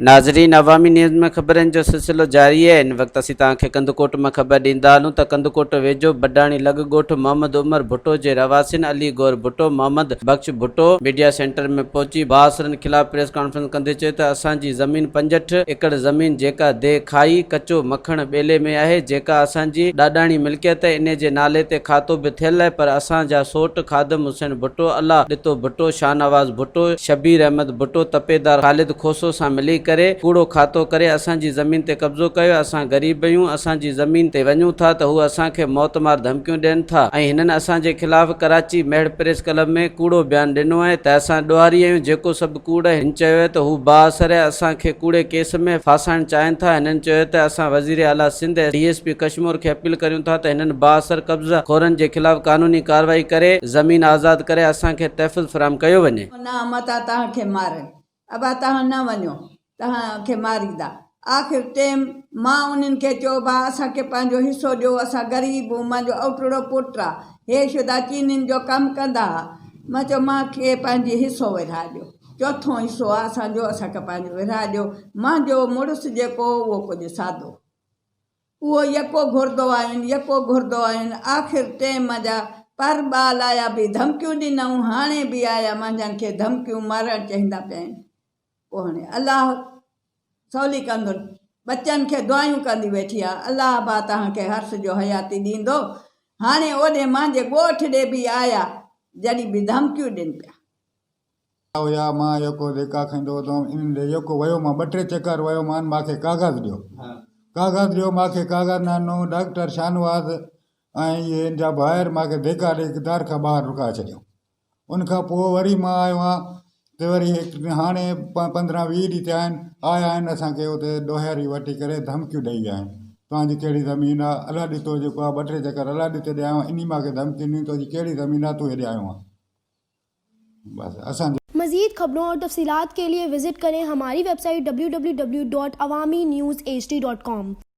नाज़रीन, अवामी न्यूज़ में खबरन जो सिलसिलो जारी है। इन वक्त असीं तव्हांखे कंधकोट में खबर ॾींदा हलूं त कंधकोट वेजो बडाणी लॻ ॻोठ मोहम्मद उमर भुट्टो जे रवासिन अली गौर भुट्टो मोहम्मद बख्श भुट्टो मीडियासेंटर में पहुची बाआसरनि खिलाफ प्रेस कॉन्फ्रेंस कंदे चयो त असांजी ज़मीन 65 एकड़ ज़मीन जेका दे खाई कचो मखण ॿेले में आहे, जेका असांजी ॾाॾाणी मिल्कियत, इन जे नाले ते खातो बि थियल आहे, पर असांजा सोट खादम हुसैन भुट्टो, अलाह ॾितो भुट्टो, शाहनवाज़ भुट्टो, शबीर अहमद भुट्टो तपेदार ख़ालिद खोसो सां मिली करे कूड़ो खातो करे असांजी ज़मीन ते कब्ज़ो कयो। असां ग़रीब आहियूं, असांजी ज़मीन ते वञूं था त हू असांखे मौतमार धमकियूं ॾियनि था ऐं हिननि असांजे ख़िलाफ़ कराची मेड प्रेस क्लब में कूड़ो बयानु ॾिनो आहे त असां ॾोहारी आहियूं, जेको सभु कूड़ हिन चयो आहे त हू बाआसर आहे, असांखे कूड़े केस में फासाइण चाहिनि था। हिननि चयो त असां वज़ीर आला सिंध DSP कश्मीर खे अपील करियूं था त हिननि बाआसर कब्ज़ा खोरनि जे ख़िलाफ़ कानूनी कार्रवाई करे ज़मीन आज़ाद करे असांखे तहफ़ुज़ फराहम कयो वञे। तव्हांखे मारींदा। आख़िर टाइम मां उन्हनि खे चयो भाउ असांखे पंहिंजो हिसो ॾियो, असां ग़रीब हूं, मुंहिंजो औटड़ो पुटु आहे, हे शुदा चीनियुनि जो कमु कंदा हुआ। मां चयो मूंखे पंहिंजो हिसो विरहाए ॾियो, चोथों हिसो आहे असांजो, असांखे पंहिंजो विरहाए ॾियो। मुंहिंजो मुड़ुसु जेको उहो कुझु सादो, उहो यको घुरंदो आहिनि। आख़िर टाइम जा पर ॿाल आया बि धमकियूं ॾिनऊं, हाणे बि आया मुंहिंजनि खे धमकियूं मारणु चाहींदा पिया आहिनि। पोइ हाणे अलाह सवली कंदो, बच्चनि खे दुआयूं कंदी वेठी आहे, अलाह बा तव्हांखे हर्ष जो हयाती ॾींदो। हाणे ओॾे मुंहिंजे ॻोठ ॾे बि आया, जॾहिं बि धमकियूं ॾियनि पिया। हुया मां यको धिका खाईंदो हुउमि, इन यको वियो मां 2-3 चकर वियो मां, मूंखे कागज़ ॾियो, मूंखे कागज़ न ॾिनो। डॉक्टर शाहनवाज़ ऐं इहे इन जा ॿाहिरि मूंखे धिका ॾेई दर खां ॿाहिरि रुकाए छॾियो। उनखां पोइ वरी मां आयो आहियां त वरी हाणे 15-20 ॾींहं थिया आहिनि, आया आहिनि असांखे हुते ॾोहारी वठी करे धमकियूं ॾेई विया आहिनि। तव्हांजी कहिड़ी ज़मीन आहे, अलाह ॾितो जेको आहे 2-3 चकर अलाह ॾिते ॾिया आहियूं, इन मूंखे धमकी ॾिनी, तुंहिंजी कहिड़ी ज़मीन आहे, तूं हेॾे आयो आहे। बस असांजे मज़ीद खबरों और तफसीलात के लिए विजिट करें हमारी वेबसाइट www.awamiNewsHD.com।